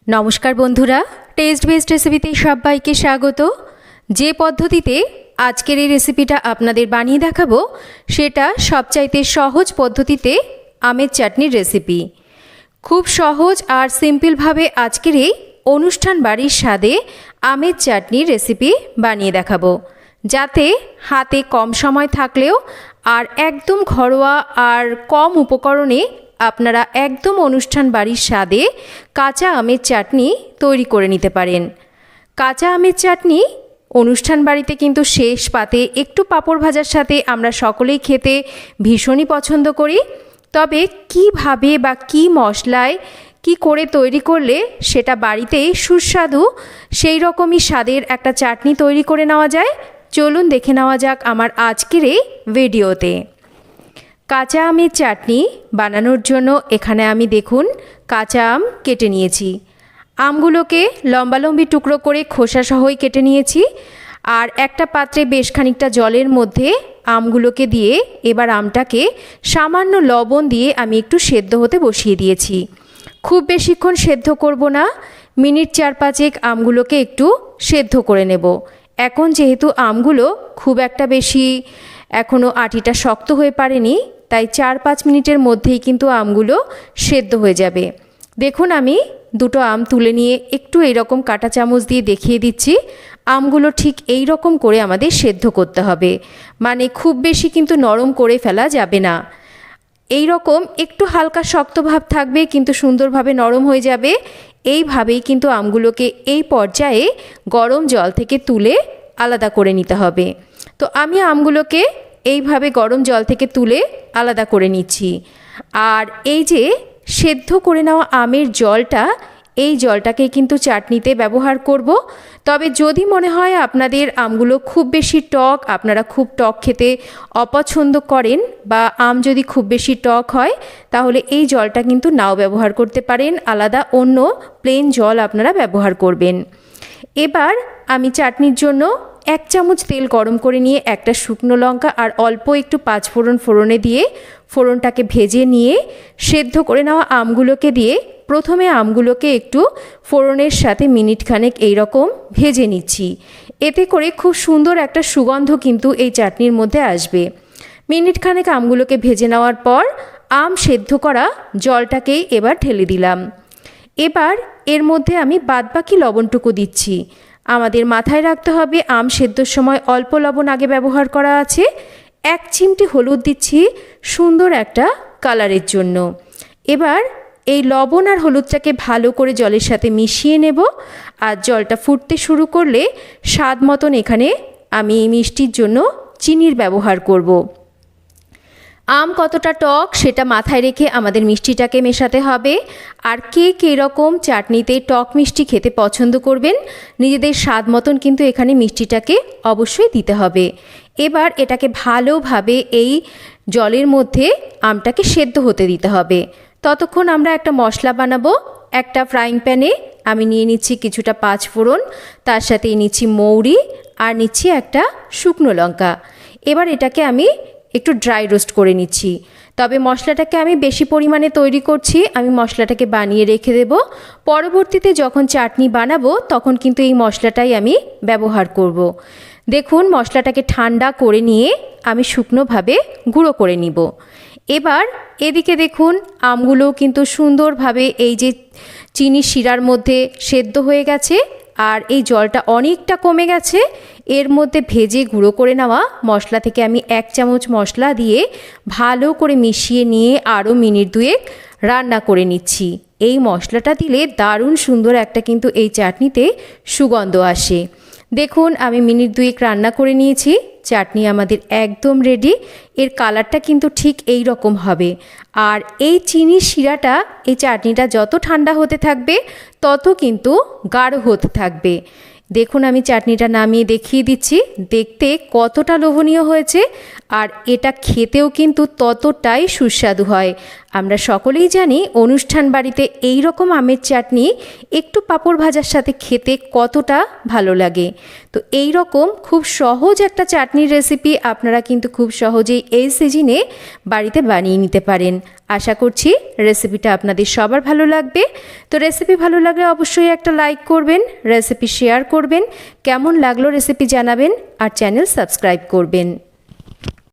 নমস্কার বন্ধুরা, test best রেসিপিতে সবাইকে স্বাগত। যে পদ্ধতিতে আজকের এই রেসিপিটা আপনাদের বানিয়ে দেখাবো সেটা সবচাইতে সহজ পদ্ধতিতে আমের চাটনির রেসিপি। খুব সহজ আর সিম্পলভাবে আজকের এই অনুষ্ঠান বাড়ির স্বাদে আমের চাটনির রেসিপি বানিয়ে দেখাবো, যাতে হাতে কম সময় থাকলেও আর একদম ঘরোয়া আর কম উপকরণে আপনারা একদম অনুষ্ঠান বাড়ির স্বাদে কাঁচা আমের চাটনি তৈরি করে নিতে পারেন। কাঁচা আমের চাটনি অনুষ্ঠান বাড়িতে কিন্তু শেষ পাতে একটু পাঁপড় ভাজার সাথে আমরা সকলেই খেতে ভীষণই পছন্দ করি। তবে কিভাবে বা কী মশলায় কি করে তৈরি করলে সেটা বাড়িতেই সুস্বাদু সেই রকমই স্বাদের একটা চাটনি তৈরি করে নেওয়া যায়, চলুন দেখে নেওয়া যাক আমার আজকের এই ভিডিওতে। কাঁচা আমের চাটনি বানানোর জন্য এখানে আমি দেখুন কাঁচা আম কেটে নিয়েছি। আমগুলোকে লম্বালম্বি টুকরো করে খোসা সহই কেটে নিয়েছি। আর একটা পাত্রে বেশ খানিকটা জলের মধ্যে আমগুলোকে দিয়ে এবার আমটাকে সামান্য লবণ দিয়ে আমি একটু সেদ্ধ হতে বসিয়ে দিয়েছি। খুব বেশিক্ষণ সেদ্ধ করব না, মিনিট 4-5 আমগুলোকে একটু সেদ্ধ করে নেব। এখন যেহেতু আমগুলো খুব একটা বেশি এখনও আটিটা শক্ত হয়ে পারেনি, তাই 4-5 মিনিটের মধ্যেই কিন্তু আমগুলো সেদ্ধ হয়ে যাবে। দেখুন আমি দুটো আম তুলে নিয়ে একটু এইরকম কাঁটা চামচ দিয়ে দেখিয়ে দিচ্ছি। আমগুলো ঠিক এই রকম করে আমাদের সেদ্ধ করতে হবে, মানে খুব বেশি কিন্তু নরম করে ফেলা যাবে না। এই রকম একটু হালকা শক্ত ভাব থাকবে কিন্তু সুন্দরভাবে নরম হয়ে যাবে। এইভাবেই কিন্তু আমগুলোকে এই পর্যায়ে গরম জল থেকে তুলে আলাদা করে নিতে হবে। তো আমি আমগুলোকে এইভাবে গরম জল থেকে তুলে আলাদা করে নিচ্ছি। আর এই যে সেদ্ধ করে নেওয়া আমের জলটা, এই জলটাকে কিন্তু চাটনিতে ব্যবহার করব। তবে যদি মনে হয় আপনাদের আমগুলো খুব বেশি টক, আপনারা খুব টক খেতে অপছন্দ করেন বা আম যদি খুব বেশি টক হয়, তাহলে এই জলটা কিন্তু নাও ব্যবহার করতে পারেন, আলাদা অন্য প্লেন জল আপনারা ব্যবহার করবেন। এবার আমি চাটনির জন্য 1 চামচ তেল গরম করে নিয়ে একটা শুকনো লঙ্কা আর অল্প একটু 5 ফোড়ন ফোড়নে দিয়ে ফোড়নটাকে ভেজে নিয়ে সেদ্ধ করে নেওয়া আমগুলোকে দিয়ে প্রথমে আমগুলোকে একটু ফোড়নের সাথে মিনিটখানেক এইরকম ভেজে নিচ্ছি। এতে করে খুব সুন্দর একটা সুগন্ধ কিন্তু এই চাটনির মধ্যে আসবে। মিনিটখানেক আমগুলোকে ভেজে নেওয়ার পর আম সেদ্ধ করা জলটাকেই এবার ঢেলে দিলাম। এবার এর মধ্যে আমি বাদবাকি লবণটুকু দিচ্ছি। আমাদের মাথায় রাখতে হবে আম সেদ্ধর সময় অল্প লবণ আগে ব্যবহার করা আছে। 1 চিমটি হলুদ দিচ্ছি সুন্দর একটা কালারের জন্য। এবার এই লবণ আর হলুদটাকে ভালো করে জলের সাথে মিশিয়ে নেব। আর জলটা ফুটতে শুরু করলে স্বাদ মতন এখানে আমি এই মিষ্টির জন্য চিনির ব্যবহার করব। আম কতটা টক সেটা মাথায় রেখে আমাদের মিষ্টিটাকে মেশাতে হবে। আর কে কীরকম চাটনিতে টক মিষ্টি খেতে পছন্দ করবেন, নিজেদের স্বাদ মতন কিন্তু এখানে মিষ্টিটাকে অবশ্যই দিতে হবে। এবার এটাকে ভালোভাবে এই জলের মধ্যে আমটাকে সেদ্ধ হতে দিতে হবে। ততক্ষণ আমরা একটা মশলা বানাবো। একটা ফ্রাইং প্যানে আমি নিয়ে নিচ্ছি কিছুটা 5 ফোড়ন, তার সাথে নিচ্ছি মৌরি আর নিচ্ছি একটা শুকনো লঙ্কা। এবার এটাকে আমি একটু ড্রাই রোস্ট করে নিচ্ছি। তবে মশলাটাকে আমি বেশি পরিমাণে তৈরি করছি, আমি মশলাটাকে বানিয়ে রেখে দেব। পরবর্তীতে যখন চাটনি বানাবো তখন কিন্তু এই মশলাটাই আমি ব্যবহার করব। দেখুন মশলাটাকে ঠান্ডা করে নিয়ে আমি শুকনোভাবে গুঁড়ো করে নিব। এবার এদিকে দেখুন আমগুলো কিন্তু সুন্দরভাবে এই যে চিনি শিরার মধ্যে সেদ্ধ হয়ে গেছে আর এই জলটা অনেকটা কমে গেছে। এর মধ্যে ভেজে গুঁড়ো করে নেওয়া মশলা থেকে আমি 1 চামচ মশলা দিয়ে ভালো করে মিশিয়ে নিয়ে আরও মিনিট 2 রান্না করে নিচ্ছি। এই মশলাটা দিলে দারুণ সুন্দর একটা কিন্তু এই চাটনিতে সুগন্ধ আসে। দেখুন আমি মিনিট 2 রান্না করে নিয়েছি। চাটনি আমাদের একদম রেডি। এর কালারটা কিন্তু ঠিক এই রকম হবে। আর এই চিনির শিরাটা, এই চাটনিটা যত ঠান্ডা হতে থাকবে তত কিন্তু গাঢ় হতে থাকবে। দেখুন আমি চাটনিটা নামিয়ে দেখিয়ে দিচ্ছি, দেখতে কতটা লোভনীয় হয়েছে আর এটা খেতেও কিন্তু ততটাই সুস্বাদু হয়। আমরা সকলেই জানি অনুষ্ঠান বাড়িতে এই রকম আমের চাটনি একটু পাঁপড় ভাজার সাথে খেতে কতটা ভালো লাগে। তো এই রকম খুব সহজ একটা চাটনির রেসিপি আপনারা কিন্তু খুব সহজেই এই সিজনে বাড়িতে বানিয়ে নিতে পারেন। আশা করছি রেসিপিটা আপনাদের সবার ভালো লাগবে। তো রেসিপি ভালো লাগলে অবশ্যই একটা লাইক করবেন, রেসিপি শেয়ার করবেন, কেমন লাগলো রেসিপি জানাবেন আর চ্যানেল সাবস্ক্রাইব করবেন।